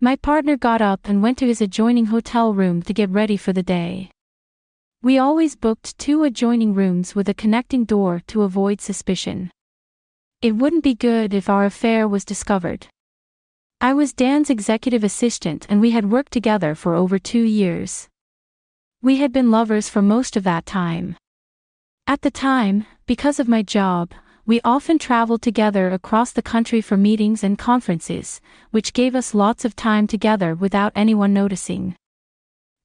My partner got up and went to his adjoining hotel room to get ready for the day. We always booked 2 adjoining rooms with a connecting door to avoid suspicion. It wouldn't be good if our affair was discovered. I was Dan's executive assistant and we had worked together for over 2 years. We had been lovers for most of that time. At the time, because of my job, we often traveled together across the country for meetings and conferences, which gave us lots of time together without anyone noticing.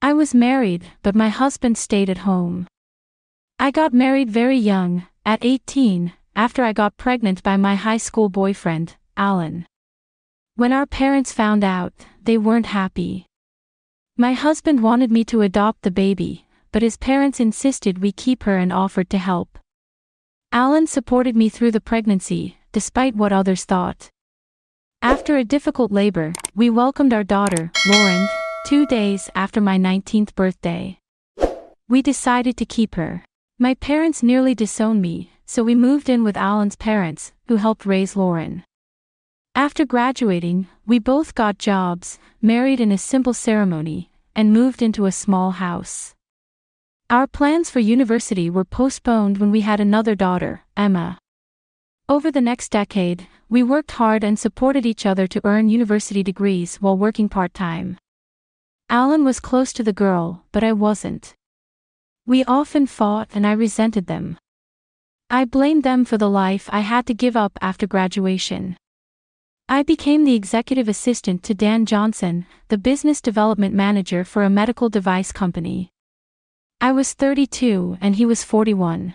I was married, but my husband stayed at home. I got married very young, at 18, after I got pregnant by my high school boyfriend, Alan. When our parents found out, they weren't happy. My husband wanted me to adopt the baby, but his parents insisted we keep her and offered to help. Alan supported me through the pregnancy, despite what others thought. After a difficult labor, we welcomed our daughter, Lauren, 2 days after my 19th birthday. We decided to keep her. My parents nearly disowned me, so we moved in with Alan's parents, who helped raise Lauren. After graduating, we both got jobs, married in a simple ceremony, and moved into a small house. Our plans for university were postponed when we had another daughter, Emma. Over the next decade, we worked hard and supported each other to earn university degrees while working part-time. Alan was close to the girl, but I wasn't. We often fought and I resented them. I blamed them for the life I had to give up after graduation. I became the executive assistant to Dan Johnson, the business development manager for a medical device company. I was 32 and he was 41.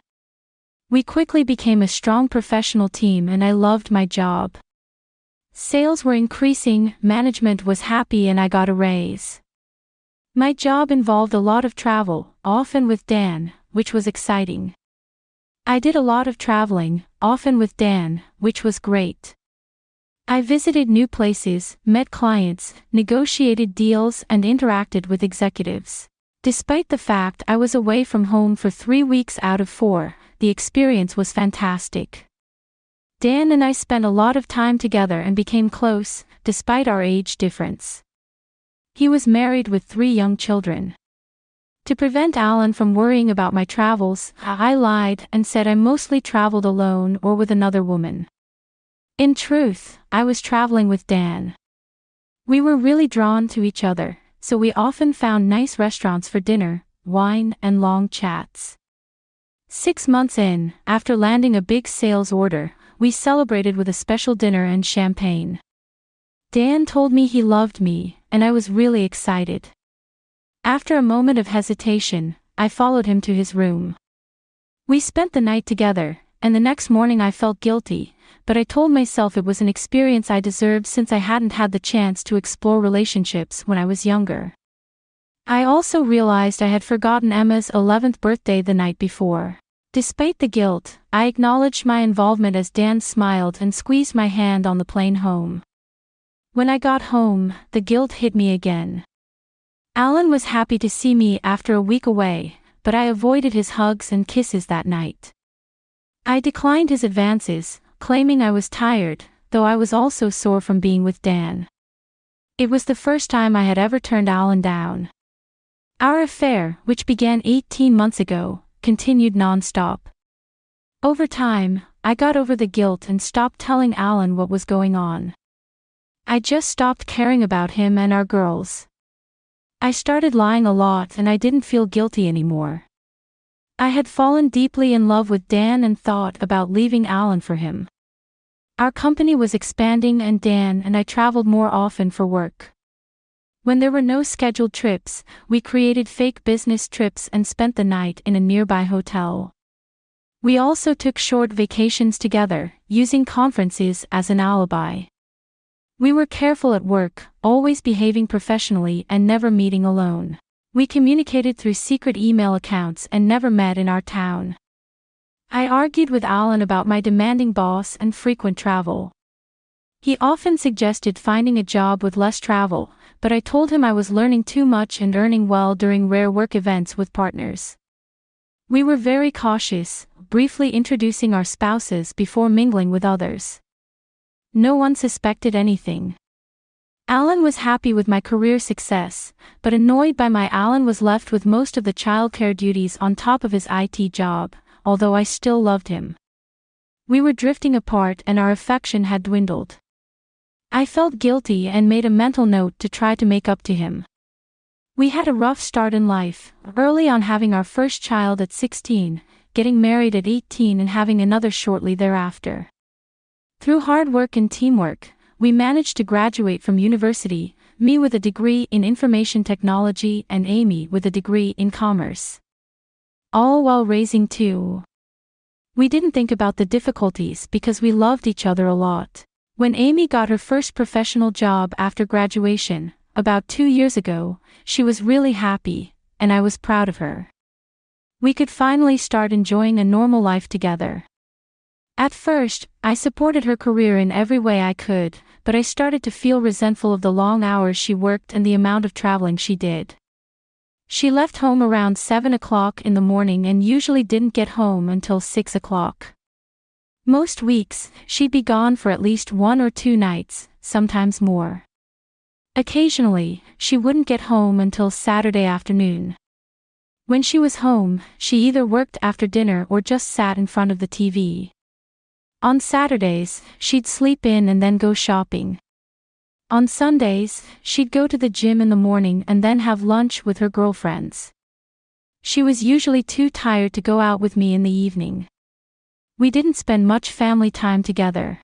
We quickly became a strong professional team and I loved my job. Sales were increasing, management was happy and I got a raise. My job involved a lot of travel, often with Dan, which was exciting. I did a lot of traveling, often with Dan, which was great. I visited new places, met clients, negotiated deals and interacted with executives. Despite the fact I was away from home for 3 weeks out of 4, the experience was fantastic. Dan and I spent a lot of time together and became close, despite our age difference. He was married with 3 young children. To prevent Alan from worrying about my travels, I lied and said I mostly traveled alone or with another woman. In truth, I was traveling with Dan. We were really drawn to each other, so we often found nice restaurants for dinner, wine, and long chats. 6 months in, after landing a big sales order, we celebrated with a special dinner and champagne. Dan told me he loved me, and I was really excited. After a moment of hesitation, I followed him to his room. We spent the night together, and the next morning I felt guilty, but I told myself it was an experience I deserved since I hadn't had the chance to explore relationships when I was younger. I also realized I had forgotten Emma's 11th birthday the night before. Despite the guilt, I acknowledged my involvement as Dan smiled and squeezed my hand on the plane home. When I got home, the guilt hit me again. Alan was happy to see me after a week away, but I avoided his hugs and kisses that night. I declined his advances, claiming I was tired, though I was also sore from being with Dan. It was the first time I had ever turned Alan down. Our affair, which began 18 months ago, continued non-stop. Over time, I got over the guilt and stopped telling Alan what was going on. I just stopped caring about him and our girls. I started lying a lot and I didn't feel guilty anymore. I had fallen deeply in love with Dan and thought about leaving Alan for him. Our company was expanding and Dan and I traveled more often for work. When there were no scheduled trips, we created fake business trips and spent the night in a nearby hotel. We also took short vacations together, using conferences as an alibi. We were careful at work, always behaving professionally and never meeting alone. We communicated through secret email accounts and never met in our town. I argued with Alan about my demanding boss and frequent travel. He often suggested finding a job with less travel, but I told him I was learning too much and earning well during rare work events with partners. We were very cautious, briefly introducing our spouses before mingling with others. No one suspected anything. Alan was happy with my career success, but annoyed by my Alan was left with most of the childcare duties on top of his IT job, although I still loved him. We were drifting apart and our affection had dwindled. I felt guilty and made a mental note to try to make up to him. We had a rough start in life, early on having our first child at 16, getting married at 18 and having another shortly thereafter. Through hard work and teamwork, we managed to graduate from university, me with a degree in information technology and Amy with a degree in commerce. All while raising two. We didn't think about the difficulties because we loved each other a lot. When Amy got her first professional job after graduation, about 2 years ago, she was really happy, and I was proud of her. We could finally start enjoying a normal life together. At first, I supported her career in every way I could, but I started to feel resentful of the long hours she worked and the amount of traveling she did. She left home around 7 o'clock in the morning and usually didn't get home until 6 o'clock. Most weeks, she'd be gone for at least 1 or 2 nights, sometimes more. Occasionally, she wouldn't get home until Saturday afternoon. When she was home, she either worked after dinner or just sat in front of the TV. On Saturdays, she'd sleep in and then go shopping. On Sundays, she'd go to the gym in the morning and then have lunch with her girlfriends. She was usually too tired to go out with me in the evening. We didn't spend much family time together.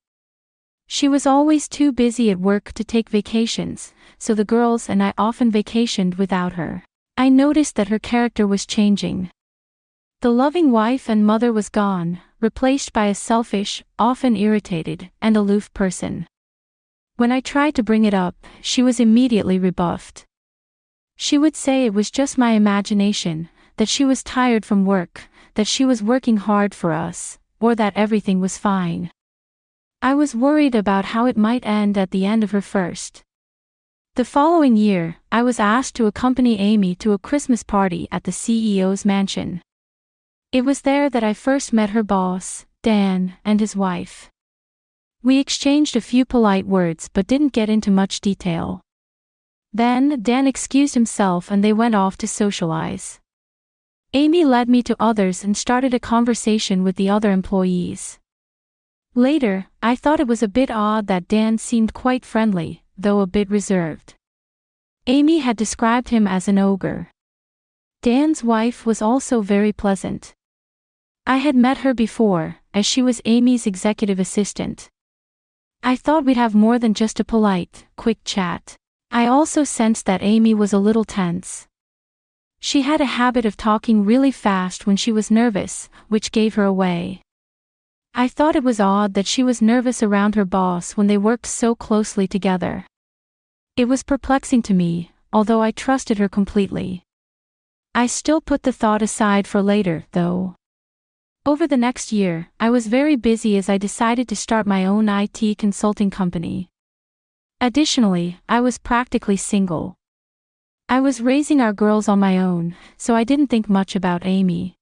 She was always too busy at work to take vacations, so the girls and I often vacationed without her. I noticed that her character was changing. The loving wife and mother was gone, replaced by a selfish, often irritated, and aloof person. When I tried to bring it up, she was immediately rebuffed. She would say it was just my imagination, that she was tired from work, that she was working hard for us, or that everything was fine. I was worried about how it might end at the end of her first. The following year, I was asked to accompany Amy to a Christmas party at the CEO's mansion. It was there that I first met her boss, Dan, and his wife. We exchanged a few polite words but didn't get into much detail. Then, Dan excused himself and they went off to socialize. Amy led me to others and started a conversation with the other employees. Later, I thought it was a bit odd that Dan seemed quite friendly, though a bit reserved. Amy had described him as an ogre. Dan's wife was also very pleasant. I had met her before, as she was Amy's executive assistant. I thought we'd have more than just a polite, quick chat. I also sensed that Amy was a little tense. She had a habit of talking really fast when she was nervous, which gave her away. I thought it was odd that she was nervous around her boss when they worked so closely together. It was perplexing to me, although I trusted her completely. I still put the thought aside for later, though. Over the next year, I was very busy as I decided to start my own IT consulting company. Additionally, I was practically single. I was raising our girls on my own, so I didn't think much about Amy.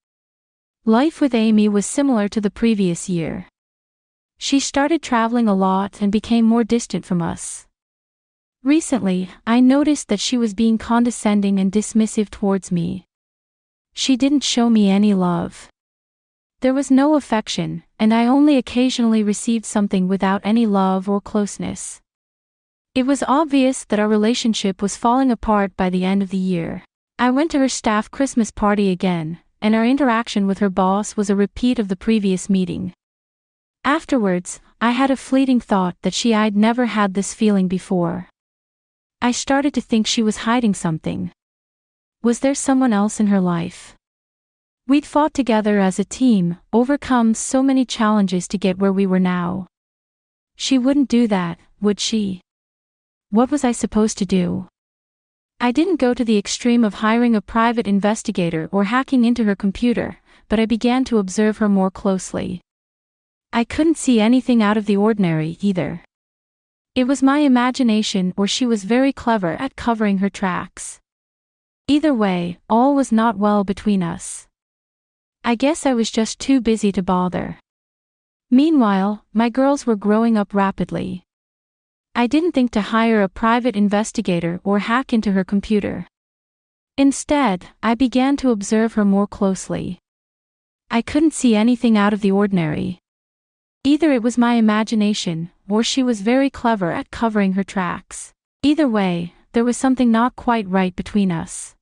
Life with Amy was similar to the previous year. She started traveling a lot and became more distant from us. Recently, I noticed that she was being condescending and dismissive towards me. She didn't show me any love. There was no affection, and I only occasionally received something without any love or closeness. It was obvious that our relationship was falling apart by the end of the year. I went to her staff Christmas party again, and our interaction with her boss was a repeat of the previous meeting. Afterwards, I had a fleeting thought that I'd never had this feeling before. I started to think she was hiding something. Was there someone else in her life? We'd fought together as a team, overcome so many challenges to get where we were now. She wouldn't do that, would she? What was I supposed to do? I didn't go to the extreme of hiring a private investigator or hacking into her computer, but I began to observe her more closely. I couldn't see anything out of the ordinary either. It was my imagination or she was very clever at covering her tracks. Either way, all was not well between us. I guess I was just too busy to bother. Meanwhile, my girls were growing up rapidly. I didn't think to hire a private investigator or hack into her computer. Instead, I began to observe her more closely. I couldn't see anything out of the ordinary. Either it was my imagination, or she was very clever at covering her tracks. Either way, there was something not quite right between us.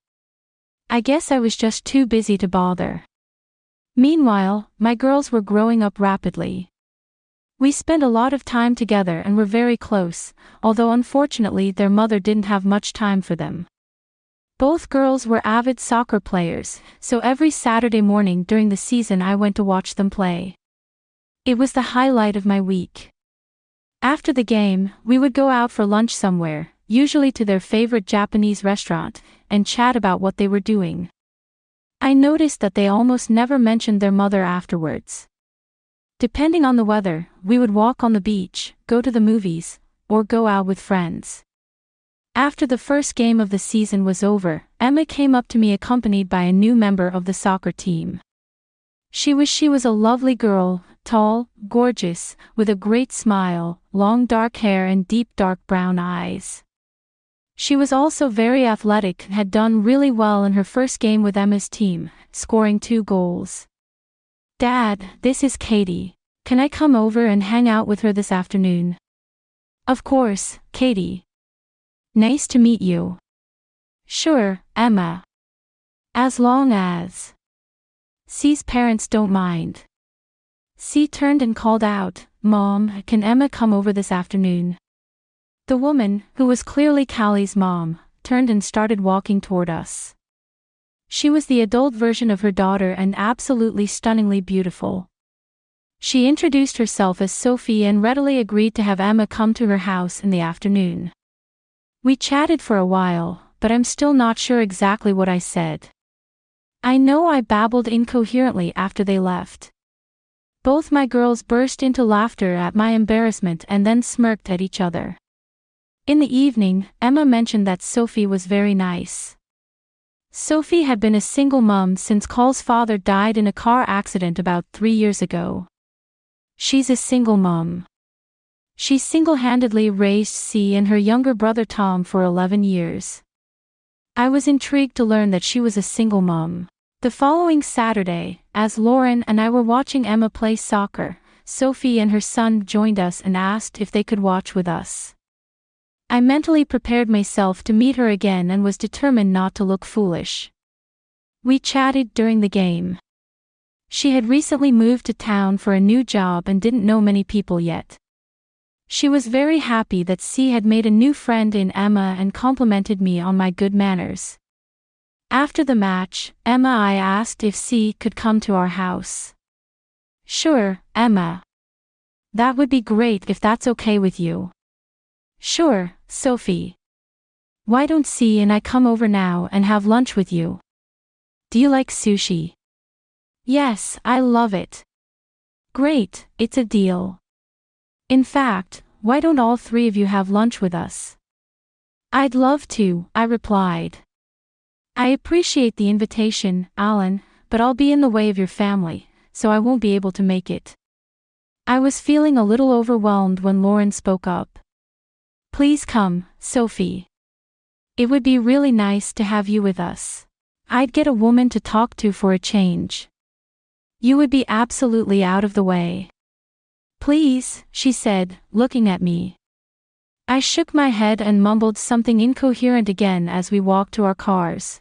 I guess I was just too busy to bother. Meanwhile, my girls were growing up rapidly. We spent a lot of time together and were very close, although unfortunately their mother didn't have much time for them. Both girls were avid soccer players, so every Saturday morning during the season I went to watch them play. It was the highlight of my week. After the game, we would go out for lunch somewhere, usually to their favorite Japanese restaurant, and chat about what they were doing. I noticed that they almost never mentioned their mother afterwards. Depending on the weather, we would walk on the beach, go to the movies, or go out with friends. After the first game of the season was over, Emma came up to me accompanied by a new member of the soccer team. She was a lovely girl, tall, gorgeous, with a great smile, long dark hair and deep dark brown eyes. She was also very athletic and had done really well in her first game with Emma's team, scoring 2 goals. "Dad, this is Katie. Can I come over and hang out with her this afternoon?" "Of course, Katie. Nice to meet you." "Sure, Emma. As long as C's parents don't mind." C turned and called out, "Mom, can Emma come over this afternoon?" The woman, who was clearly Callie's mom, turned and started walking toward us. She was the adult version of her daughter and absolutely stunningly beautiful. She introduced herself as Sophie and readily agreed to have Emma come to her house in the afternoon. We chatted for a while, but I'm still not sure exactly what I said. I know I babbled incoherently after they left. Both my girls burst into laughter at my embarrassment and then smirked at each other. In the evening, Emma mentioned that Sophie was very nice. Sophie had been a single mom since Cole's father died in a car accident about 3 years ago. She's a single mom. She single-handedly raised C and her younger brother Tom for 11 years. I was intrigued to learn that she was a single mom. The following Saturday, as Lauren and I were watching Emma play soccer, Sophie and her son joined us and asked if they could watch with us. I mentally prepared myself to meet her again and was determined not to look foolish. We chatted during the game. She had recently moved to town for a new job and didn't know many people yet. She was very happy that C had made a new friend in Emma and complimented me on my good manners. After the match, I asked if C could come to our house. "Sure, Emma. That would be great if that's okay with you." "Sure, Sophie. Why don't C and I come over now and have lunch with you? Do you like sushi?" "Yes, I love it." "Great, it's a deal. In fact, why don't all 3 of you have lunch with us?" "I'd love to," I replied. "I appreciate the invitation, Alan, but I'll be in the way of your family, so I won't be able to make it." I was feeling a little overwhelmed when Lauren spoke up. "Please come, Sophie. It would be really nice to have you with us. I'd get a woman to talk to for a change. You would be absolutely out of the way." "Please," she said, looking at me. I shook my head and mumbled something incoherent again as we walked to our cars.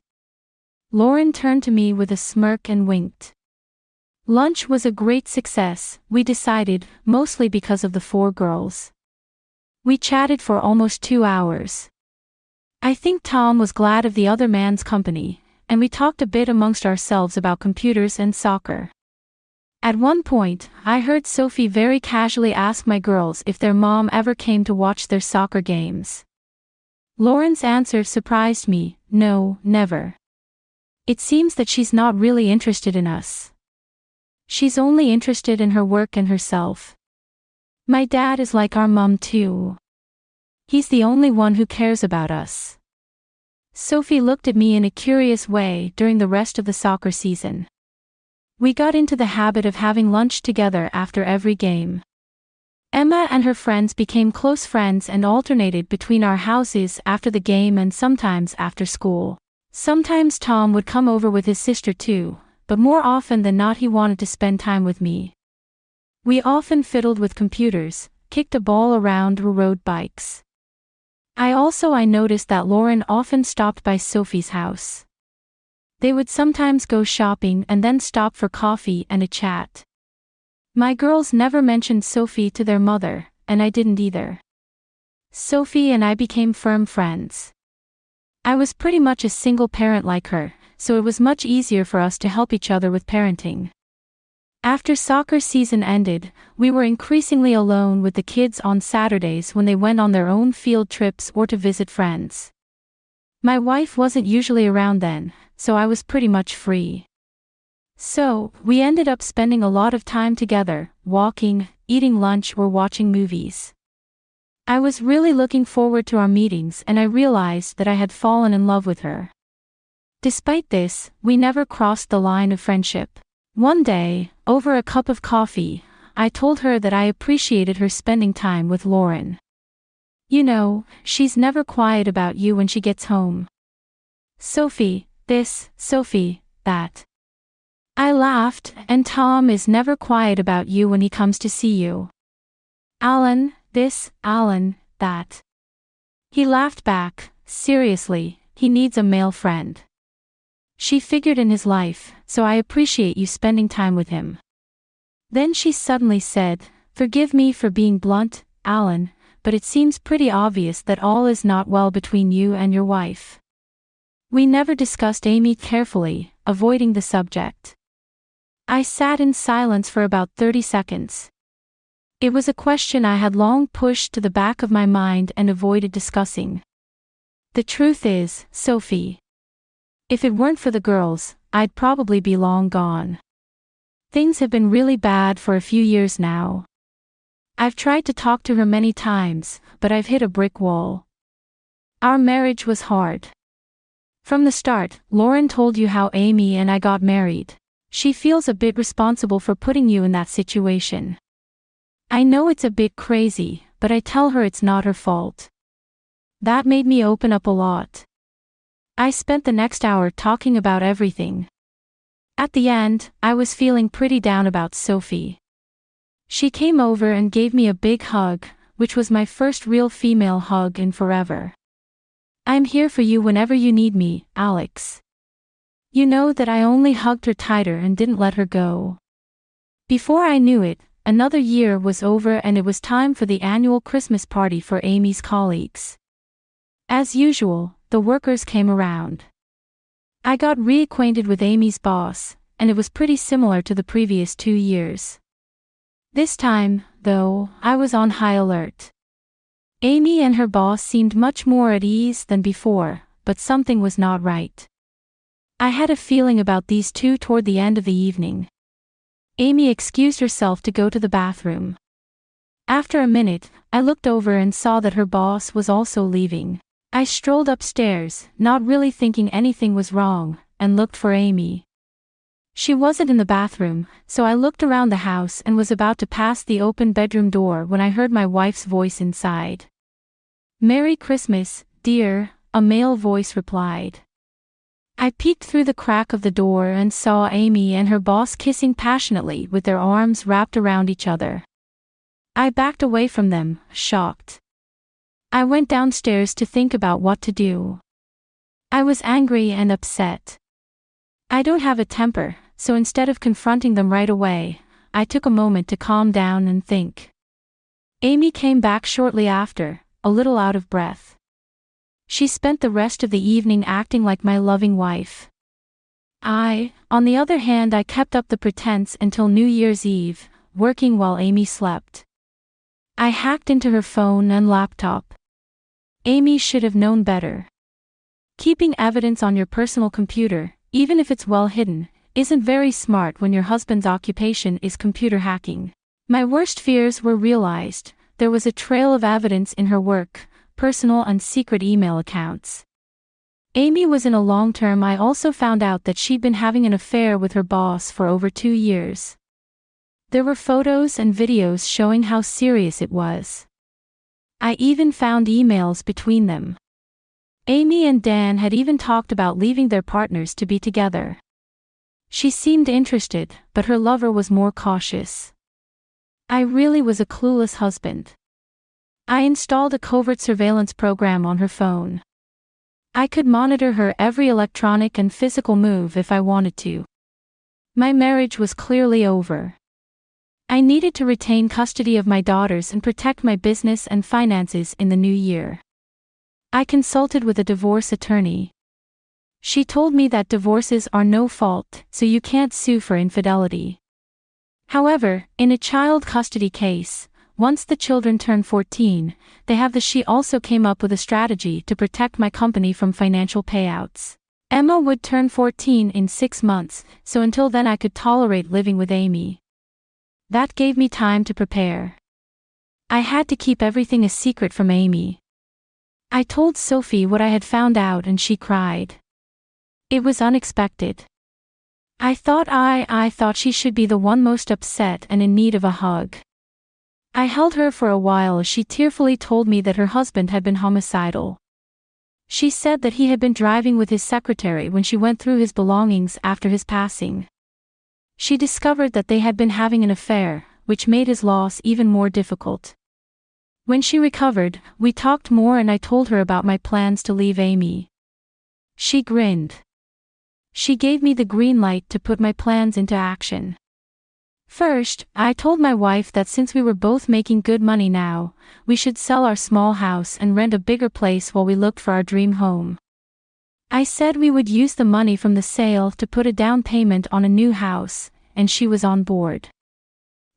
Lauren turned to me with a smirk and winked. Lunch was a great success, we decided, mostly because of the 4 girls. We chatted for almost 2 hours. I think Tom was glad of the other man's company, and we talked a bit amongst ourselves about computers and soccer. At one point, I heard Sophie very casually ask my girls if their mom ever came to watch their soccer games. Lauren's answer surprised me, "No, never. It seems that she's not really interested in us. She's only interested in her work and herself. My dad is like our mom too. He's the only one who cares about us." Sophie looked at me in a curious way during the rest of the soccer season. We got into the habit of having lunch together after every game. Emma and her friends became close friends and alternated between our houses after the game and sometimes after school. Sometimes Tom would come over with his sister too, but more often than not he wanted to spend time with me. We often fiddled with computers, kicked a ball around or rode bikes. I noticed that Lauren often stopped by Sophie's house. They would sometimes go shopping and then stop for coffee and a chat. My girls never mentioned Sophie to their mother, and I didn't either. Sophie and I became firm friends. I was pretty much a single parent like her, so it was much easier for us to help each other with parenting. After soccer season ended, we were increasingly alone with the kids on Saturdays when they went on their own field trips or to visit friends. My wife wasn't usually around then, so I was pretty much free. So, we ended up spending a lot of time together, walking, eating lunch or watching movies. I was really looking forward to our meetings and I realized that I had fallen in love with her. Despite this, we never crossed the line of friendship. One day, over a cup of coffee, I told her that I appreciated her spending time with Lauren. You know, she's never quiet about you when she gets home. Sophie, this, Sophie, that. I laughed, and Tom is never quiet about you when he comes to see you. Alan, this, Alan, that. He laughed back, seriously, he needs a male friend. She figured in his life, so I appreciate you spending time with him. Then she suddenly said, forgive me for being blunt, Alan, but it seems pretty obvious that all is not well between you and your wife. We never discussed Amy carefully, avoiding the subject. I sat in silence for about 30 seconds. It was a question I had long pushed to the back of my mind and avoided discussing. The truth is, Sophie, if it weren't for the girls, I'd probably be long gone. Things have been really bad for a few years now. I've tried to talk to her many times, but I've hit a brick wall. Our marriage was hard. From the start, Lauren told you how Amy and I got married. She feels a bit responsible for putting you in that situation. I know it's a bit crazy, but I tell her it's not her fault. That made me open up a lot. I spent the next hour talking about everything. At the end, I was feeling pretty down about Sophie. She came over and gave me a big hug, which was my first real female hug in forever. I'm here for you whenever you need me, Alex. You know that I only hugged her tighter and didn't let her go. Before I knew it, another year was over and it was time for the annual Christmas party for Amy's colleagues. As usual, the workers came around. I got reacquainted with Amy's boss, and it was pretty similar to the previous 2 years. This time, though, I was on high alert. Amy and her boss seemed much more at ease than before, but something was not right. I had a feeling about these two toward the end of the evening. Amy excused herself to go to the bathroom. After a minute, I looked over and saw that her boss was also leaving. I strolled upstairs, not really thinking anything was wrong, and looked for Amy. She wasn't in the bathroom, so I looked around the house and was about to pass the open bedroom door when I heard my wife's voice inside. "Merry Christmas, dear," a male voice replied. I peeked through the crack of the door and saw Amy and her boss kissing passionately with their arms wrapped around each other. I backed away from them, shocked. I went downstairs to think about what to do. I was angry and upset. I don't have a temper, so instead of confronting them right away, I took a moment to calm down and think. Amy came back shortly after, a little out of breath. She spent the rest of the evening acting like my loving wife. On the other hand, I kept up the pretense until New Year's Eve, working while Amy slept. I hacked into her phone and laptop. Amy should have known better. Keeping evidence on your personal computer, even if it's well hidden, isn't very smart when your husband's occupation is computer hacking. My worst fears were realized. There was a trail of evidence in her work, personal and secret email accounts. Amy was in a long-term. I also found out that she'd been having an affair with her boss for over 2 years. There were photos and videos showing how serious it was. I even found emails between them. Amy and Dan had even talked about leaving their partners to be together. She seemed interested, but her lover was more cautious. I really was a clueless husband. I installed a covert surveillance program on her phone. I could monitor her every electronic and physical move if I wanted to. My marriage was clearly over. I needed to retain custody of my daughters and protect my business and finances in the new year. I consulted with a divorce attorney. She told me that divorces are no fault, so you can't sue for infidelity. However, in a child custody case, once the children turn 14, she also came up with a strategy to protect my company from financial payouts. Emma would turn 14 in 6 months, so until then I could tolerate living with Amy. That gave me time to prepare. I had to keep everything a secret from Amy. I told Sophie what I had found out and she cried. It was unexpected. I thought she should be the one most upset and in need of a hug. I held her for a while as she tearfully told me that her husband had been homicidal. She said that he had been driving with his secretary when she went through his belongings after his passing. She discovered that they had been having an affair, which made his loss even more difficult. When she recovered, we talked more and I told her about my plans to leave Amy. She grinned. She gave me the green light to put my plans into action. First, I told my wife that since we were both making good money now, we should sell our small house and rent a bigger place while we looked for our dream home. I said we would use the money from the sale to put a down payment on a new house, and she was on board.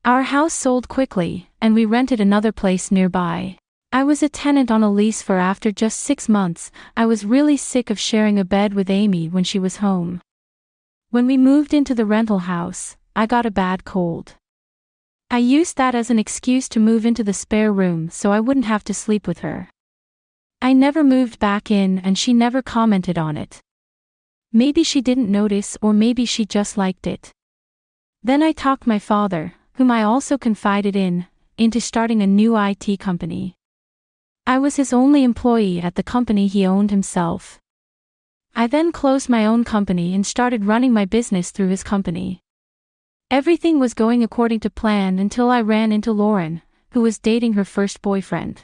Our house sold quickly, and we rented another place nearby. I was a tenant on a lease for after just 6 months. I was really sick of sharing a bed with Amy when she was home. When we moved into the rental house, I got a bad cold. I used that as an excuse to move into the spare room so I wouldn't have to sleep with her. I never moved back in and she never commented on it. Maybe she didn't notice or maybe she just liked it. Then I talked my father, whom I also confided in, into starting a new IT company. I was his only employee at the company he owned himself. I then closed my own company and started running my business through his company. Everything was going according to plan until I ran into Lauren, who was dating her first boyfriend.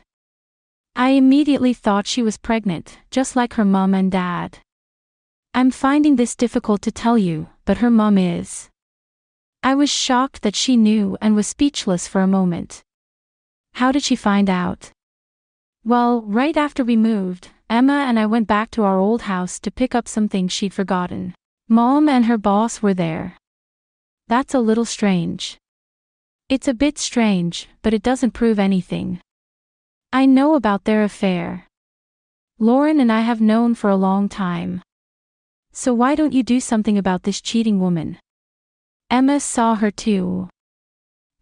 I immediately thought she was pregnant, just like her mom and dad. I'm finding this difficult to tell you, but her mom is. I was shocked that she knew and was speechless for a moment. How did she find out? Well, right after we moved, Emma and I went back to our old house to pick up some things she'd forgotten. Mom and her boss were there. That's a little strange. It's a bit strange, but it doesn't prove anything. I know about their affair. Lauren and I have known for a long time. So why don't you do something about this cheating woman? Emma saw her too.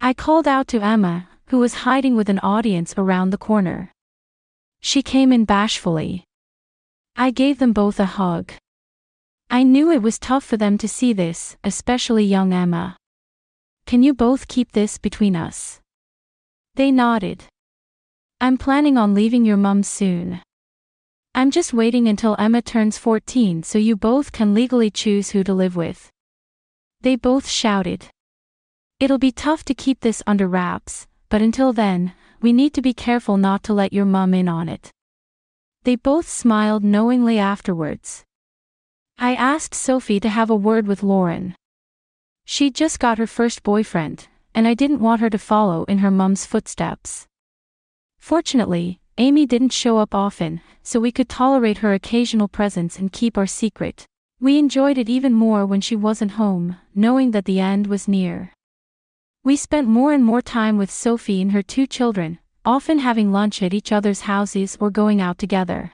I called out to Emma, who was hiding with an audience around the corner. She came in bashfully. I gave them both a hug. I knew it was tough for them to see this, especially young Emma. Can you both keep this between us? They nodded. I'm planning on leaving your mum soon. I'm just waiting until Emma turns 14 so you both can legally choose who to live with. They both shouted. It'll be tough to keep this under wraps, but until then, we need to be careful not to let your mum in on it. They both smiled knowingly afterwards. I asked Sophie to have a word with Lauren. She'd just got her first boyfriend, and I didn't want her to follow in her mum's footsteps. Fortunately, Amy didn't show up often, so we could tolerate her occasional presence and keep our secret. We enjoyed it even more when she wasn't home, knowing that the end was near. We spent more and more time with Sophie and her 2 children, often having lunch at each other's houses or going out together.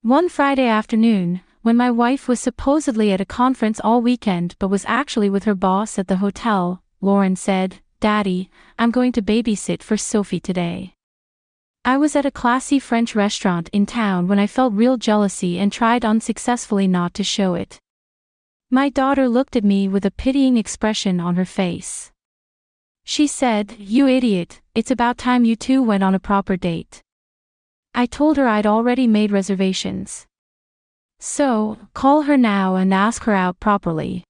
One Friday afternoon, when my wife was supposedly at a conference all weekend but was actually with her boss at the hotel, Lauren said, "Daddy, I'm going to babysit for Sophie today." I was at a classy French restaurant in town when I felt real jealousy and tried unsuccessfully not to show it. My daughter looked at me with a pitying expression on her face. She said, "You idiot, it's about time you two went on a proper date." I told her I'd already made reservations. "So, call her now and ask her out properly,"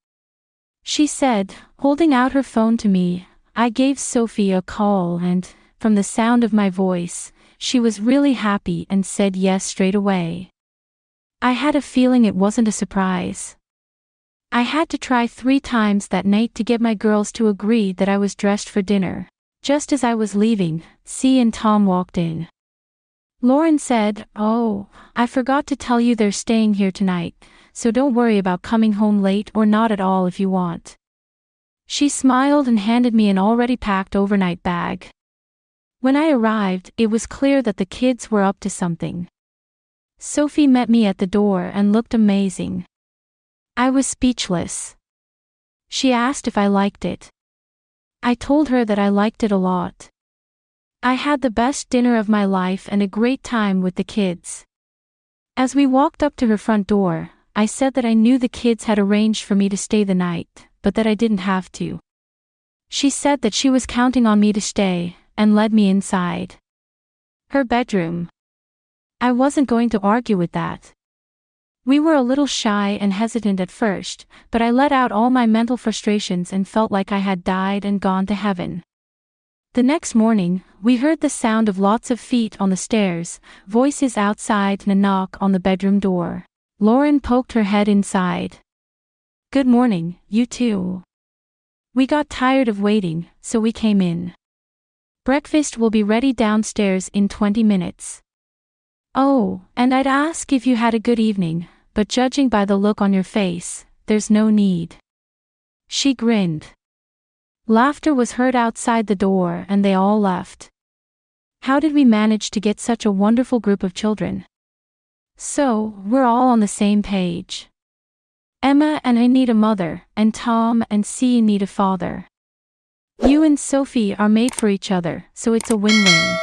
she said, holding out her phone to me. I gave Sophie a call and, from the sound of my voice, she was really happy and said yes straight away. I had a feeling it wasn't a surprise. I had to try 3 times that night to get my girls to agree that I was dressed for dinner. Just as I was leaving, C and Tom walked in. Lauren said, "Oh, I forgot to tell you they're staying here tonight, so don't worry about coming home late or not at all if you want." She smiled and handed me an already packed overnight bag. When I arrived, it was clear that the kids were up to something. Sophie met me at the door and looked amazing. I was speechless. She asked if I liked it. I told her that I liked it a lot. I had the best dinner of my life and a great time with the kids. As we walked up to her front door, I said that I knew the kids had arranged for me to stay the night, but that I didn't have to. She said that she was counting on me to stay, and led me inside her bedroom. I wasn't going to argue with that. We were a little shy and hesitant at first, but I let out all my mental frustrations and felt like I had died and gone to heaven. The next morning, we heard the sound of lots of feet on the stairs, voices outside and a knock on the bedroom door. Lauren poked her head inside. "Good morning, you two." We got tired of waiting, so we came in. "Breakfast will be ready downstairs in 20 minutes. Oh, and I'd ask if you had a good evening, but judging by the look on your face, there's no need." She grinned. Laughter was heard outside the door and they all left. How did we manage to get such a wonderful group of children? So, we're all on the same page. Emma and I need a mother, and Tom and C need a father. You and Sophie are made for each other, so it's a win-win.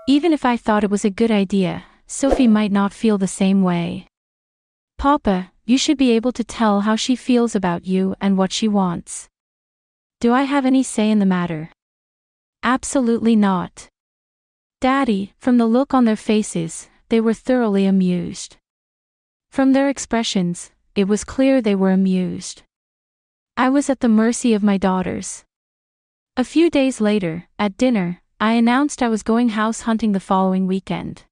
Even if I thought it was a good idea, Sophie might not feel the same way. Papa, you should be able to tell how she feels about you and what she wants. Do I have any say in the matter? Absolutely not. Daddy, from the look on their faces, they were thoroughly amused. From their expressions, it was clear they were amused. I was at the mercy of my daughters. A few days later, at dinner, I announced I was going house hunting the following weekend.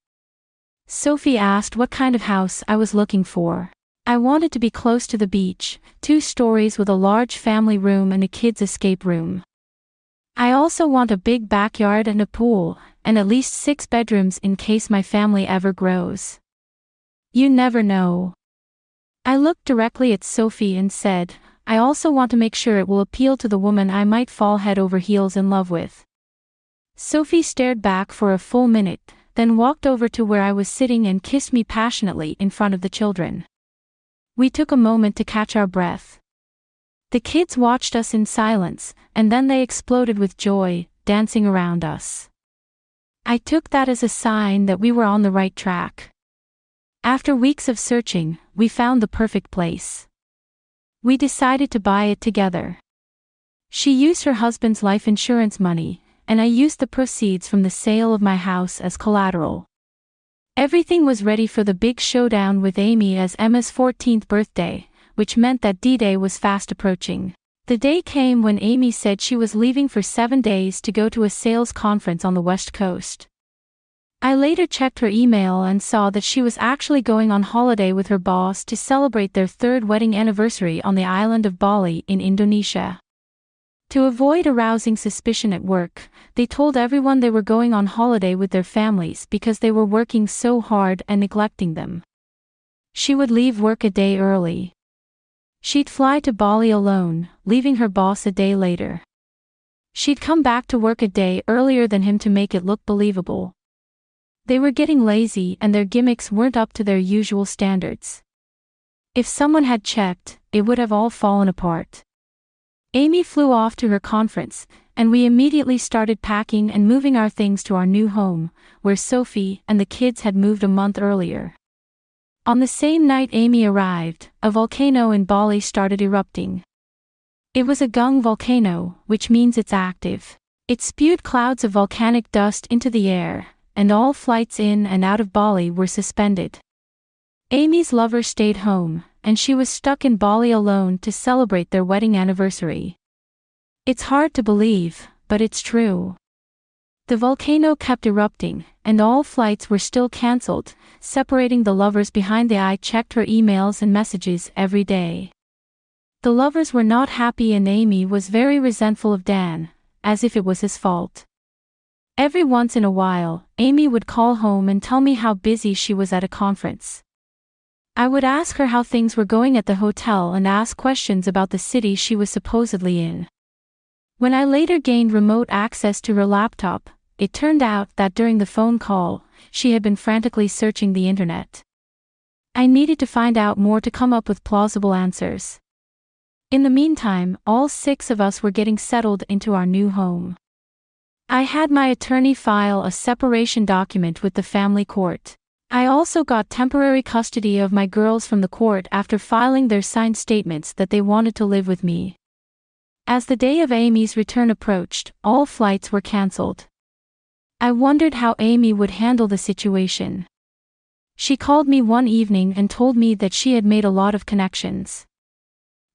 Sophie asked what kind of house I was looking for. I wanted to be close to the beach, 2 stories with a large family room and a kids' escape room. I also want a big backyard and a pool, and at least 6 bedrooms in case my family ever grows. You never know. I looked directly at Sophie and said, I also want to make sure it will appeal to the woman I might fall head over heels in love with. Sophie stared back for a full minute, then walked over to where I was sitting and kissed me passionately in front of the children. We took a moment to catch our breath. The kids watched us in silence, and then they exploded with joy, dancing around us. I took that as a sign that we were on the right track. After weeks of searching, we found the perfect place. We decided to buy it together. She used her husband's life insurance money, and I used the proceeds from the sale of my house as collateral. Everything was ready for the big showdown with Amy as Emma's 14th birthday, which meant that D-Day was fast approaching. The day came when Amy said she was leaving for 7 days to go to a sales conference on the West Coast. I later checked her email and saw that she was actually going on holiday with her boss to celebrate their 3rd wedding anniversary on the island of Bali in Indonesia. To avoid arousing suspicion at work, they told everyone they were going on holiday with their families because they were working so hard and neglecting them. She would leave work a day early. She'd fly to Bali alone, leaving her boss a day later. She'd come back to work a day earlier than him to make it look believable. They were getting lazy and their gimmicks weren't up to their usual standards. If someone had checked, it would have all fallen apart. Amy flew off to her conference, and we immediately started packing and moving our things to our new home, where Sophie and the kids had moved a month earlier. On the same night Amy arrived, a volcano in Bali started erupting. It was a Gung volcano, which means it's active. It spewed clouds of volcanic dust into the air, and all flights in and out of Bali were suspended. Amy's lover stayed home, and she was stuck in Bali alone to celebrate their wedding anniversary. It's hard to believe, but it's true. The volcano kept erupting, and all flights were still cancelled, separating the lovers behind the eye checked her emails and messages every day. The lovers were not happy and Amy was very resentful of Dan, as if it was his fault. Every once in a while, Amy would call home and tell me how busy she was at a conference. I would ask her how things were going at the hotel and ask questions about the city she was supposedly in. When I later gained remote access to her laptop, it turned out that during the phone call, she had been frantically searching the internet. I needed to find out more to come up with plausible answers. In the meantime, all 6 of us were getting settled into our new home. I had my attorney file a separation document with the family court. I also got temporary custody of my girls from the court after filing their signed statements that they wanted to live with me. As the day of Amy's return approached, all flights were cancelled. I wondered how Amy would handle the situation. She called me one evening and told me that she had made a lot of connections.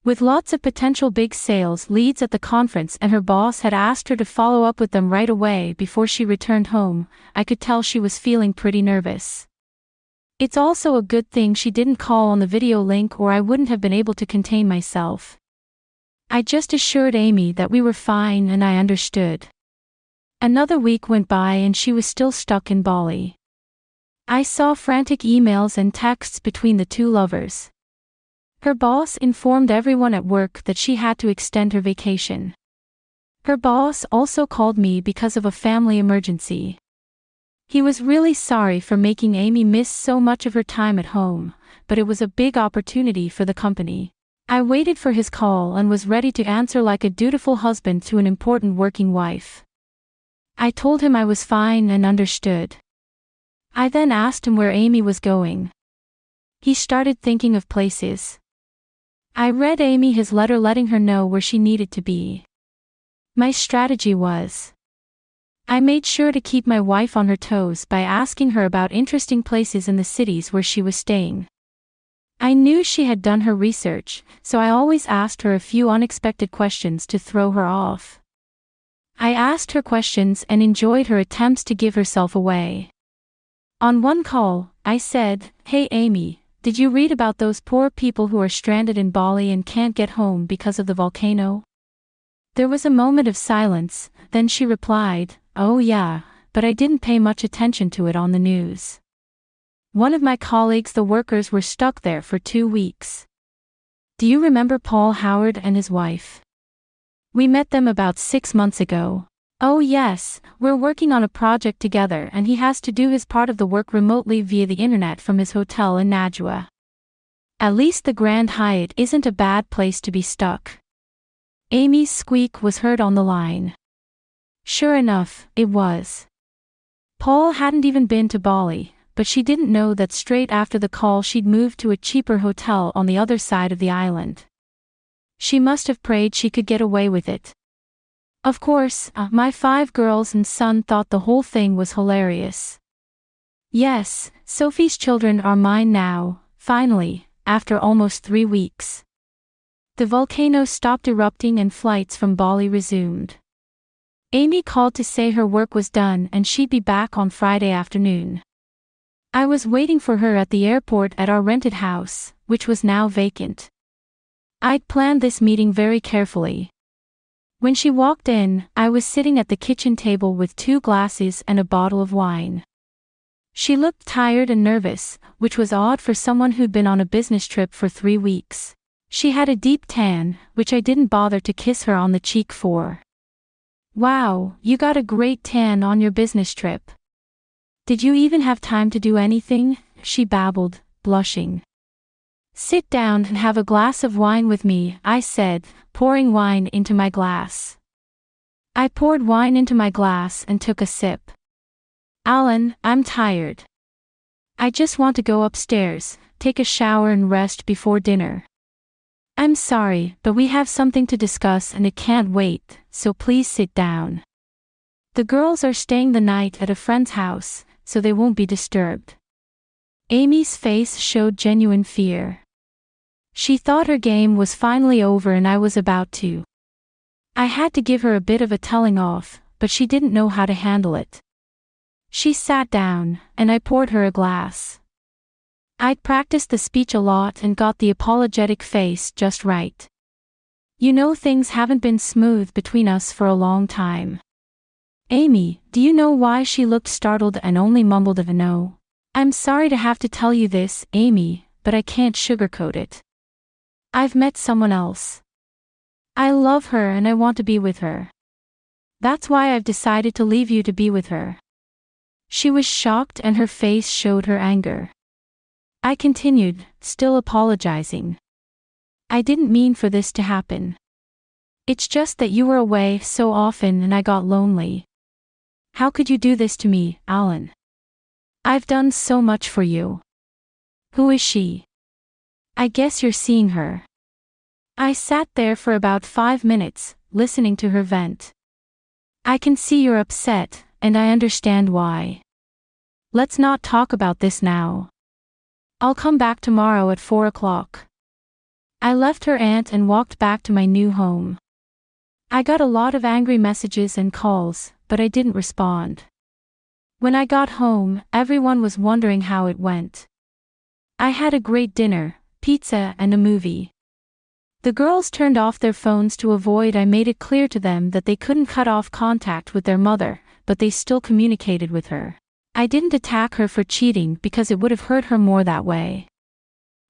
With lots of potential big sales leads at the conference and her boss had asked her to follow up with them right away before she returned home, I could tell she was feeling pretty nervous. It's also a good thing she didn't call on the video link or I wouldn't have been able to contain myself. I just assured Amy that we were fine and I understood. Another week went by and she was still stuck in Bali. I saw frantic emails and texts between the 2 lovers. Her boss informed everyone at work that she had to extend her vacation. Her boss also called me because of a family emergency. He was really sorry for making Amy miss so much of her time at home, but it was a big opportunity for the company. I waited for his call and was ready to answer like a dutiful husband to an important working wife. I told him I was fine and understood. I then asked him where Amy was going. He started thinking of places. I read Amy his letter letting her know where she needed to be. My strategy was, I made sure to keep my wife on her toes by asking her about interesting places in the cities where she was staying. I knew she had done her research, so I always asked her a few unexpected questions to throw her off. I asked her questions and enjoyed her attempts to give herself away. On one call, I said, "Hey Amy, did you read about those poor people who are stranded in Bali and can't get home because of the volcano?" There was a moment of silence, then she replied, "Oh yeah, but I didn't pay much attention to it on the news. One of my colleagues, the workers were stuck there for 2 weeks. Do you remember Paul Howard and his wife? We met them about 6 months ago. Oh yes, we're working on a project together and he has to do his part of the work remotely via the internet from his hotel in Najwa. At least the Grand Hyatt isn't a bad place to be stuck." Amy's squeak was heard on the line. Sure enough, it was. Paul hadn't even been to Bali, but she didn't know that straight after the call she'd moved to a cheaper hotel on the other side of the island. She must have prayed she could get away with it. Of course, my 5 girls and son thought the whole thing was hilarious. Yes, Sophie's children are mine now, finally, after almost 3 weeks. The volcano stopped erupting and flights from Bali resumed. Amy called to say her work was done and she'd be back on Friday afternoon. I was waiting for her at the airport at our rented house, which was now vacant. I'd planned this meeting very carefully. When she walked in, I was sitting at the kitchen table with 2 glasses and a bottle of wine. She looked tired and nervous, which was odd for someone who'd been on a business trip for 3 weeks. She had a deep tan, which I didn't bother to kiss her on the cheek for. "Wow, you got a great tan on your business trip. Did you even have time to do anything?" she babbled, blushing. "Sit down and have a glass of wine with me," I said, pouring wine into my glass. I poured wine into my glass and took a sip. "Alan, I'm tired. I just want to go upstairs, take a shower and rest before dinner." I'm sorry, but we have something to discuss and it can't wait, so please sit down. The girls are staying the night at a friend's house, so they won't be disturbed. Amy's face showed genuine fear. She thought her game was finally over and I was about to. I had to give her a bit of a telling off, but she didn't know how to handle it. She sat down, and I poured her a glass. I'd practiced the speech a lot and got the apologetic face just right. You know, things haven't been smooth between us for a long time. Amy, do you know why? She looked startled and only mumbled a no. I'm sorry to have to tell you this, Amy, but I can't sugarcoat it. I've met someone else. I love her and I want to be with her. That's why I've decided to leave you to be with her. She was shocked and her face showed her anger. I continued, still apologizing. I didn't mean for this to happen. It's just that you were away so often and I got lonely. How could you do this to me, Alan? I've done so much for you. Who is she? I guess you're seeing her. I sat there for about 5 minutes, listening to her vent. I can see you're upset, and I understand why. Let's not talk about this now. I'll come back tomorrow at 4 o'clock. I left her aunt and walked back to my new home. I got a lot of angry messages and calls, but I didn't respond. When I got home, everyone was wondering how it went. I had a great dinner, pizza and a movie. The girls turned off their phones to avoid. I made it clear to them that they couldn't cut off contact with their mother, but they still communicated with her. I didn't attack her for cheating because it would have hurt her more that way.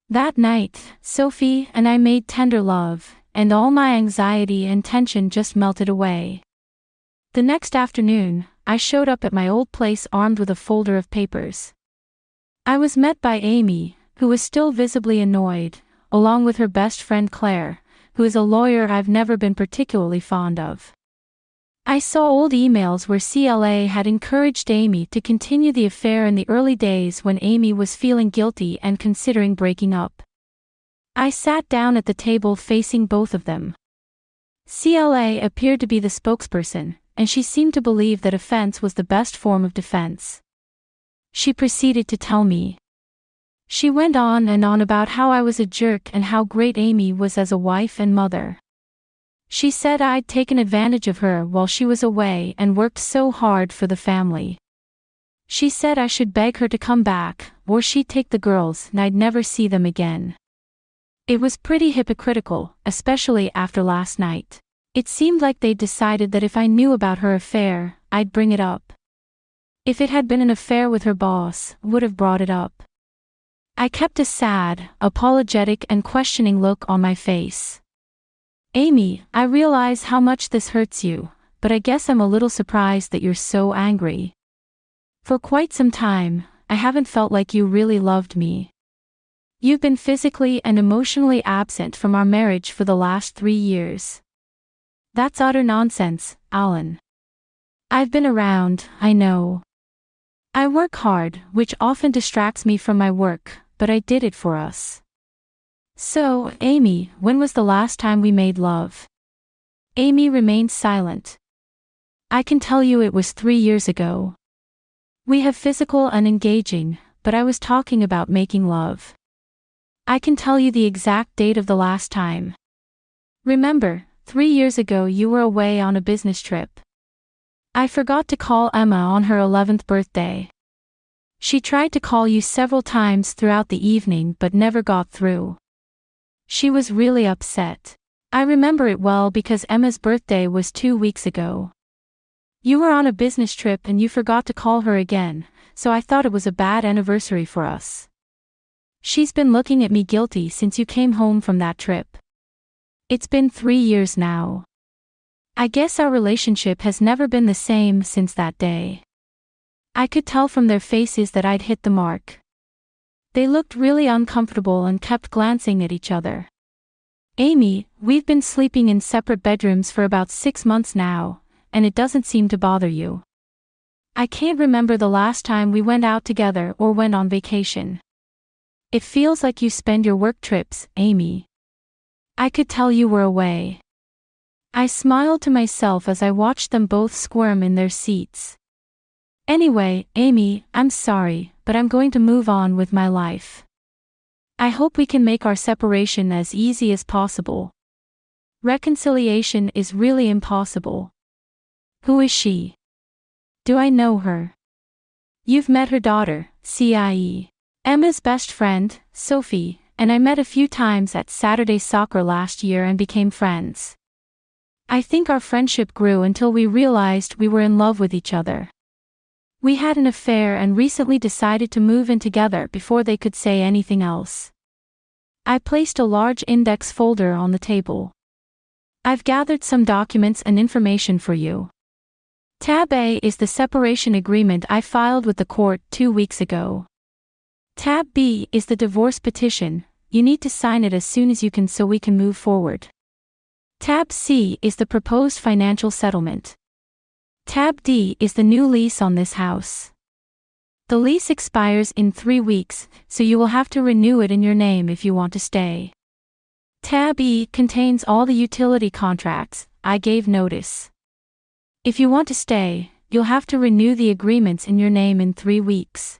That night, Sophie and I made tender love, and all my anxiety and tension just melted away. The next afternoon, I showed up at my old place armed with a folder of papers. I was met by Amy, who was still visibly annoyed, along with her best friend Claire, who is a lawyer I've never been particularly fond of. I saw old emails where CLA had encouraged Amy to continue the affair in the early days when Amy was feeling guilty and considering breaking up. I sat down at the table facing both of them. CLA appeared to be the spokesperson, and she seemed to believe that offense was the best form of defense. She proceeded to tell me. She went on and on about how I was a jerk and how great Amy was as a wife and mother. She said I'd taken advantage of her while she was away and worked so hard for the family. She said I should beg her to come back, or she'd take the girls and I'd never see them again. It was pretty hypocritical, especially after last night. It seemed like they'd decided that if I knew about her affair, I'd bring it up. If it had been an affair with her boss, would have brought it up. I kept a sad, apologetic and questioning look on my face. Amy, I realize how much this hurts you, but I guess I'm a little surprised that you're so angry. For quite some time, I haven't felt like you really loved me. You've been physically and emotionally absent from our marriage for the last 3 years. That's utter nonsense, Alan. I've been around, I know. I work hard, which often distracts me from my work, but I did it for us. So, Amy, when was the last time we made love? Amy remained silent. I can tell you it was 3 years ago. We have physical and engaging, but I was talking about making love. I can tell you the exact date of the last time. Remember, 3 years ago you were away on a business trip. I forgot to call Emma on her 11th birthday. She tried to call you several times throughout the evening but never got through. She was really upset. I remember it well because Emma's birthday was 2 weeks ago. You were on a business trip and you forgot to call her again, so I thought it was a bad anniversary for us. She's been looking at me guilty since you came home from that trip. It's been 3 years now. I guess our relationship has never been the same since that day. I could tell from their faces that I'd hit the mark. They looked really uncomfortable and kept glancing at each other. Amy, we've been sleeping in separate bedrooms for about 6 months now, and it doesn't seem to bother you. I can't remember the last time we went out together or went on vacation. It feels like you spend your work trips, Amy. I could tell you were away. I smiled to myself as I watched them both squirm in their seats. Anyway, Amy, I'm sorry, but I'm going to move on with my life. I hope we can make our separation as easy as possible. Reconciliation is really impossible. Who is she? Do I know her? You've met her daughter, CIE. Emma's best friend, Sophie, and I met a few times at Saturday soccer last year and became friends. I think our friendship grew until we realized we were in love with each other. We had an affair and recently decided to move in together before they could say anything else. I placed a large index folder on the table. I've gathered some documents and information for you. Tab A is the separation agreement I filed with the court 2 weeks ago. Tab B is the divorce petition. You need to sign it as soon as you can so we can move forward. Tab C is the proposed financial settlement. Tab D is the new lease on this house. The lease expires in 3 weeks, so you will have to renew it in your name if you want to stay. Tab E contains all the utility contracts. I gave notice. If you want to stay, you'll have to renew the agreements in your name in 3 weeks.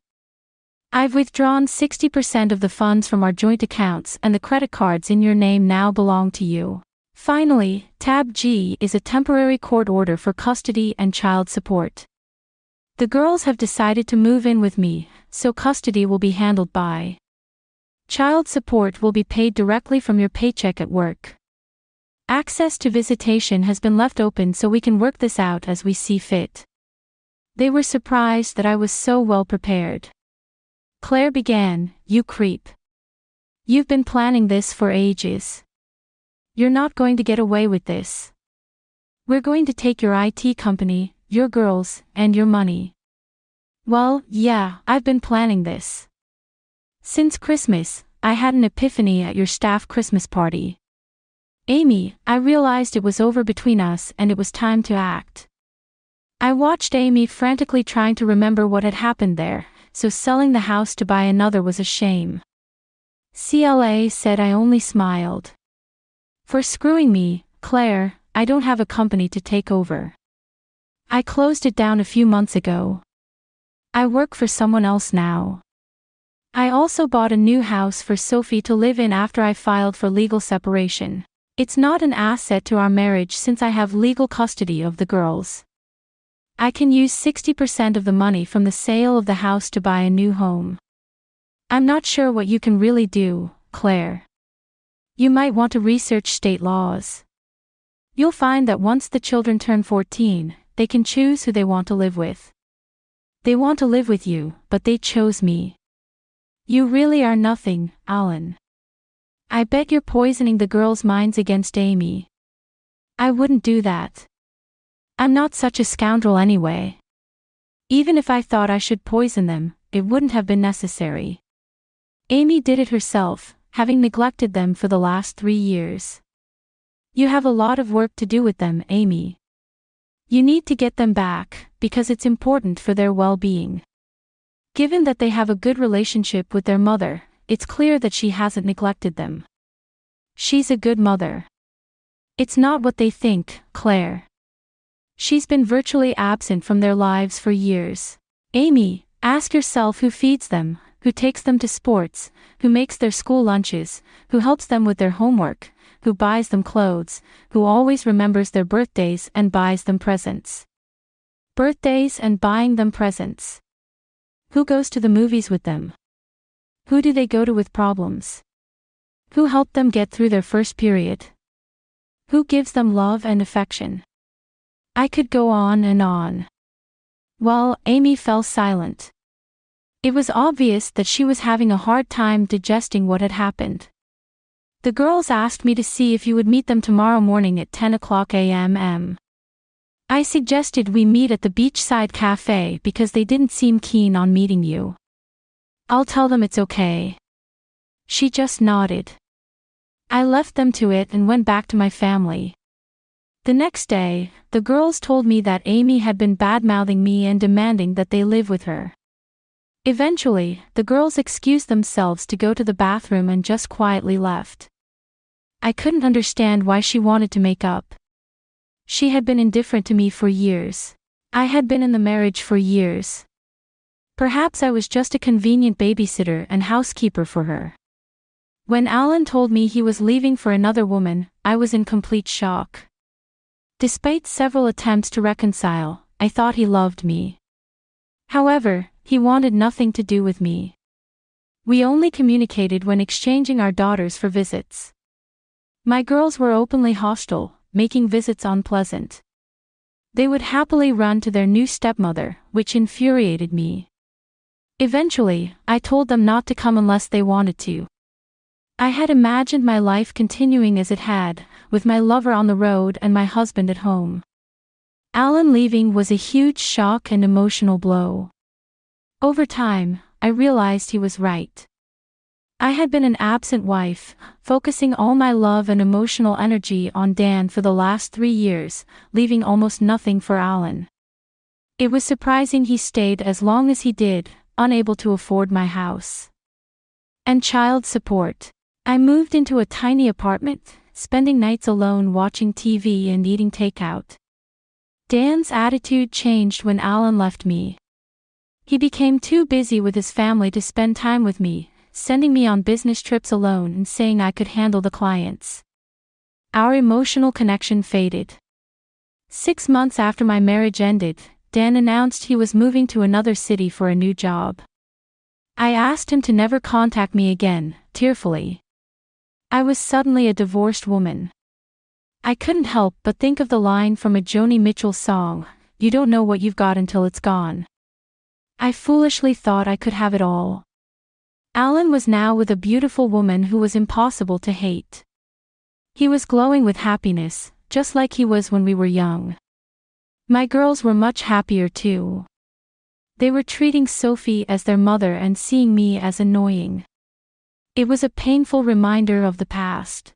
I've withdrawn 60% of the funds from our joint accounts and the credit cards in your name now belong to you. Finally, Tab G is a temporary court order for custody and child support. The girls have decided to move in with me, so custody will be handled by. Child support will be paid directly from your paycheck at work. Access to visitation has been left open so we can work this out as we see fit. They were surprised that I was so well prepared. Claire began, "You creep. You've been planning this for ages. You're not going to get away with this. We're going to take your IT company, your girls, and your money." Well, yeah, I've been planning this. Since Christmas, I had an epiphany at your staff Christmas party. Amy, I realized it was over between us and it was time to act. I watched Amy frantically trying to remember what had happened there, so selling the house to buy another was a shame. CLA said. I only smiled. For screwing me, Claire, I don't have a company to take over. I closed it down a few months ago. I work for someone else now. I also bought a new house for Sophie to live in after I filed for legal separation. It's not an asset to our marriage since I have legal custody of the girls. I can use 60% of the money from the sale of the house to buy a new home. I'm not sure what you can really do, Claire. You might want to research state laws. You'll find that once the children turn 14, they can choose who they want to live with. They want to live with you, but they chose me. You really are nothing, Alan. I bet you're poisoning the girls' minds against Amy. I wouldn't do that. I'm not such a scoundrel anyway. Even if I thought I should poison them, it wouldn't have been necessary. Amy did it herself, having neglected them for the last 3 years. You have a lot of work to do with them, Amy. You need to get them back, because it's important for their well-being. Given that they have a good relationship with their mother, it's clear that she hasn't neglected them. She's a good mother. It's not what they think, Claire. She's been virtually absent from their lives for years. Amy, ask yourself who feeds them, who takes them to sports, who makes their school lunches, who helps them with their homework, who buys them clothes, who always remembers their birthdays and buys them presents. Birthdays and buying them presents. Who goes to the movies with them? Who do they go to with problems? Who helped them get through their first period? Who gives them love and affection? I could go on and on. Well, Amy fell silent. It was obvious that she was having a hard time digesting what had happened. The girls asked me to see if you would meet them tomorrow morning at 10:00 a.m. I suggested we meet at the beachside cafe because they didn't seem keen on meeting you. I'll tell them it's okay. She just nodded. I left them to it and went back to my family. The next day, the girls told me that Amy had been bad-mouthing me and demanding that they live with her. Eventually, the girls excused themselves to go to the bathroom and just quietly left. I couldn't understand why she wanted to make up. She had been indifferent to me for years. I had been in the marriage for years. Perhaps I was just a convenient babysitter and housekeeper for her. When Alan told me he was leaving for another woman, I was in complete shock. Despite several attempts to reconcile, I thought he loved me. However, he wanted nothing to do with me. We only communicated when exchanging our daughters for visits. My girls were openly hostile, making visits unpleasant. They would happily run to their new stepmother, which infuriated me. Eventually, I told them not to come unless they wanted to. I had imagined my life continuing as it had, with my lover on the road and my husband at home. Alan leaving was a huge shock and emotional blow. Over time, I realized he was right. I had been an absent wife, focusing all my love and emotional energy on Dan for the last 3 years, leaving almost nothing for Alan. It was surprising he stayed as long as he did, unable to afford my house and child support. I moved into a tiny apartment, spending nights alone watching TV and eating takeout. Dan's attitude changed when Alan left me. He became too busy with his family to spend time with me, sending me on business trips alone and saying I could handle the clients. Our emotional connection faded. 6 months after my marriage ended, Dan announced he was moving to another city for a new job. I asked him to never contact me again, tearfully. I was suddenly a divorced woman. I couldn't help but think of the line from a Joni Mitchell song, "You don't know what you've got until it's gone." I foolishly thought I could have it all. Alan was now with a beautiful woman who was impossible to hate. He was glowing with happiness, just like he was when we were young. My girls were much happier too. They were treating Sophie as their mother and seeing me as annoying. It was a painful reminder of the past.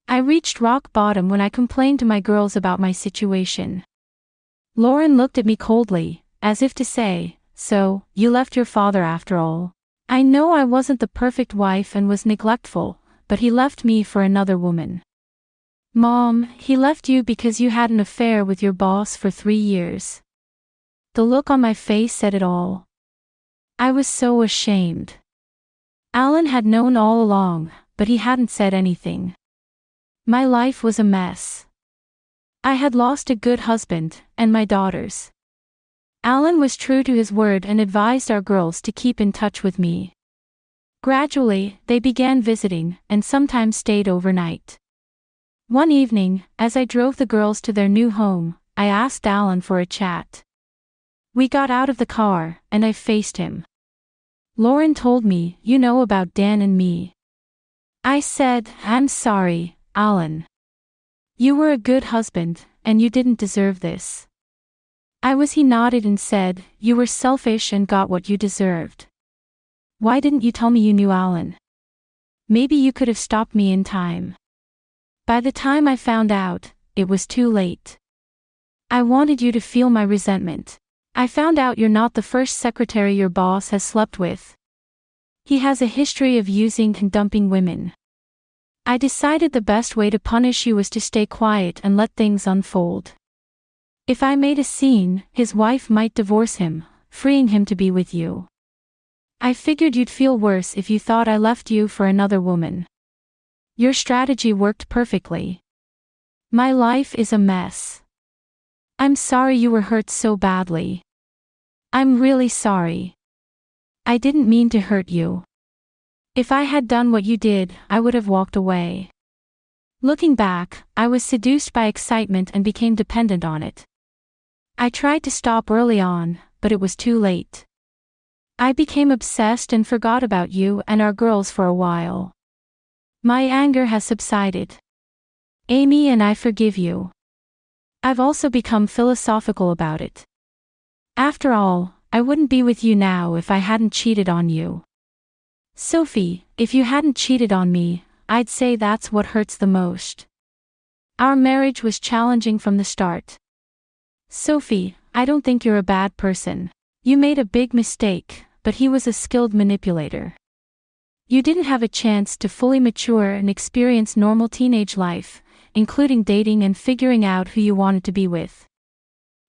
I reached rock bottom when I complained to my girls about my situation. Lauren looked at me coldly, as if to say, "So, you left your father after all." I know I wasn't the perfect wife and was neglectful, but he left me for another woman. Mom, he left you because you had an affair with your boss for 3 years. The look on my face said it all. I was so ashamed. Alan had known all along, but he hadn't said anything. My life was a mess. I had lost a good husband, and my daughters. Alan was true to his word and advised our girls to keep in touch with me. Gradually, they began visiting, and sometimes stayed overnight. One evening, as I drove the girls to their new home, I asked Alan for a chat. We got out of the car, and I faced him. Lauren told me, "You know about Dan and me." I said, "I'm sorry, Alan. You were a good husband, and you didn't deserve this." He nodded and said, "You were selfish and got what you deserved. Why didn't you tell me you knew Alan? Maybe you could have stopped me in time." By the time I found out, it was too late. I wanted you to feel my resentment. I found out you're not the first secretary your boss has slept with. He has a history of using and dumping women. I decided the best way to punish you was to stay quiet and let things unfold. If I made a scene, his wife might divorce him, freeing him to be with you. I figured you'd feel worse if you thought I left you for another woman. Your strategy worked perfectly. My life is a mess. I'm sorry you were hurt so badly. I'm really sorry. I didn't mean to hurt you. If I had done what you did, I would have walked away. Looking back, I was seduced by excitement and became dependent on it. I tried to stop early on, but it was too late. I became obsessed and forgot about you and our girls for a while. My anger has subsided. Amy, and I forgive you. I've also become philosophical about it. After all, I wouldn't be with you now if I hadn't cheated on you. Sophie, if you hadn't cheated on me, I'd say that's what hurts the most. Our marriage was challenging from the start. Sophie, I don't think you're a bad person. You made a big mistake, but he was a skilled manipulator. You didn't have a chance to fully mature and experience normal teenage life, including dating and figuring out who you wanted to be with.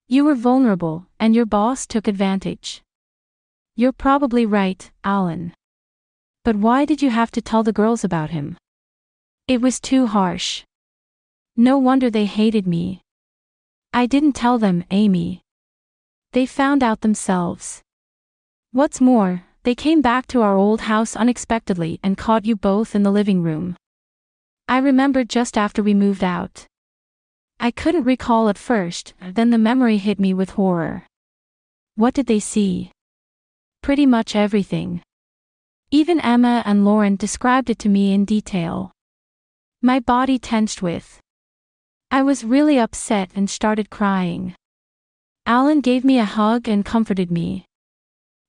You were vulnerable, and your boss took advantage. You're probably right, Alan. But why did you have to tell the girls about him? It was too harsh. No wonder they hated me. I didn't tell them, Amy. They found out themselves. What's more, they came back to our old house unexpectedly and caught you both in the living room. I remember just after we moved out. I couldn't recall at first, then the memory hit me with horror. What did they see? Pretty much everything. Even Emma and Lauren described it to me in detail. My body tensed with. I was really upset and started crying. Alan gave me a hug and comforted me.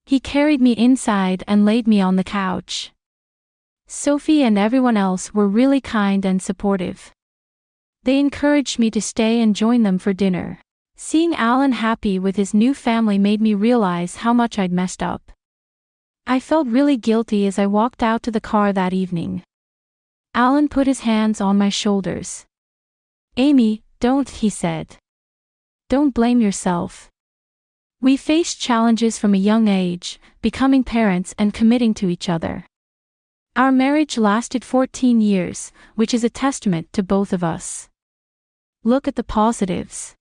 He carried me inside and laid me on the couch. Sophie and everyone else were really kind and supportive. They encouraged me to stay and join them for dinner. Seeing Alan happy with his new family made me realize how much I'd messed up. I felt really guilty as I walked out to the car that evening. Alan put his hands on my shoulders. Amy, don't, he said. Don't blame yourself. We faced challenges from a young age, becoming parents and committing to each other. Our marriage lasted 14 years, which is a testament to both of us. Look at the positives.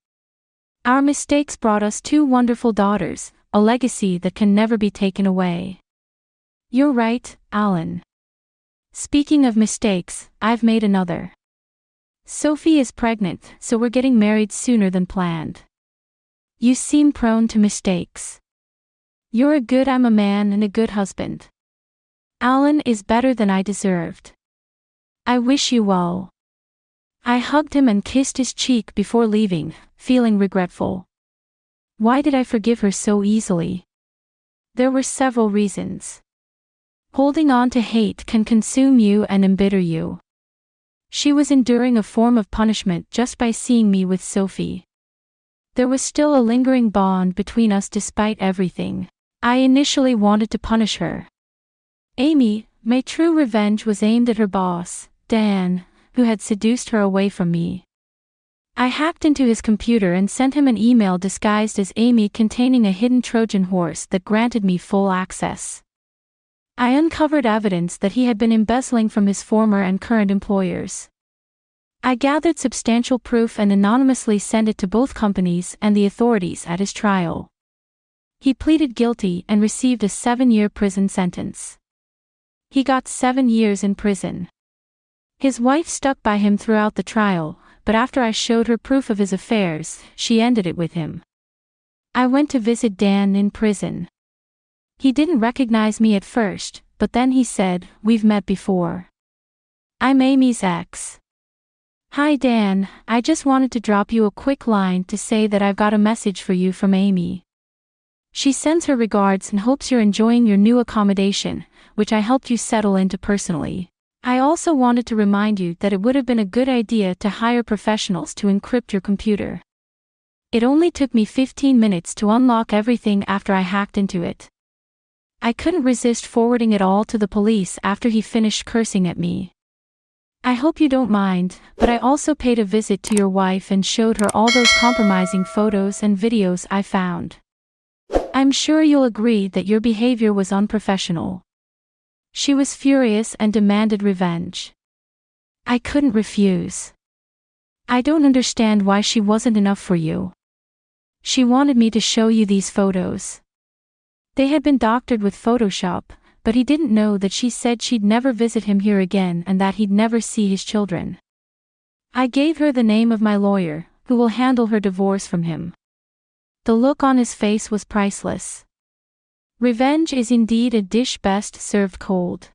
Our mistakes brought us 2 wonderful daughters, a legacy that can never be taken away. You're right, Alan. Speaking of mistakes, I've made another. Sophie is pregnant, so we're getting married sooner than planned. You seem prone to mistakes. I'm a man and a good husband. Alan is better than I deserved. I wish you well. I hugged him and kissed his cheek before leaving, feeling regretful. Why did I forgive her so easily? There were several reasons. Holding on to hate can consume you and embitter you. She was enduring a form of punishment just by seeing me with Sophie. There was still a lingering bond between us despite everything. I initially wanted to punish her. Amy, my true revenge was aimed at her boss, Dan, who had seduced her away from me. I hacked into his computer and sent him an email disguised as Amy containing a hidden Trojan horse that granted me full access. I uncovered evidence that he had been embezzling from his former and current employers. I gathered substantial proof and anonymously sent it to both companies and the authorities at his trial. He pleaded guilty and received a 7-year prison sentence. He got 7 years in prison. His wife stuck by him throughout the trial, but after I showed her proof of his affairs, she ended it with him. I went to visit Dan in prison. He didn't recognize me at first, but then he said, "We've met before. I'm Amy's ex." "Hi Dan, I just wanted to drop you a quick line to say that I've got a message for you from Amy. She sends her regards and hopes you're enjoying your new accommodation, which I helped you settle into personally. I also wanted to remind you that it would have been a good idea to hire professionals to encrypt your computer. It only took me 15 minutes to unlock everything after I hacked into it. I couldn't resist forwarding it all to the police after he finished cursing at me. I hope you don't mind, but I also paid a visit to your wife and showed her all those compromising photos and videos I found. I'm sure you'll agree that your behavior was unprofessional." She was furious and demanded revenge. I couldn't refuse. "I don't understand why she wasn't enough for you. She wanted me to show you these photos. They had been doctored with Photoshop, but he didn't know that she said she'd never visit him here again and that he'd never see his children. I gave her the name of my lawyer, who will handle her divorce from him." The look on his face was priceless. Revenge is indeed a dish best served cold.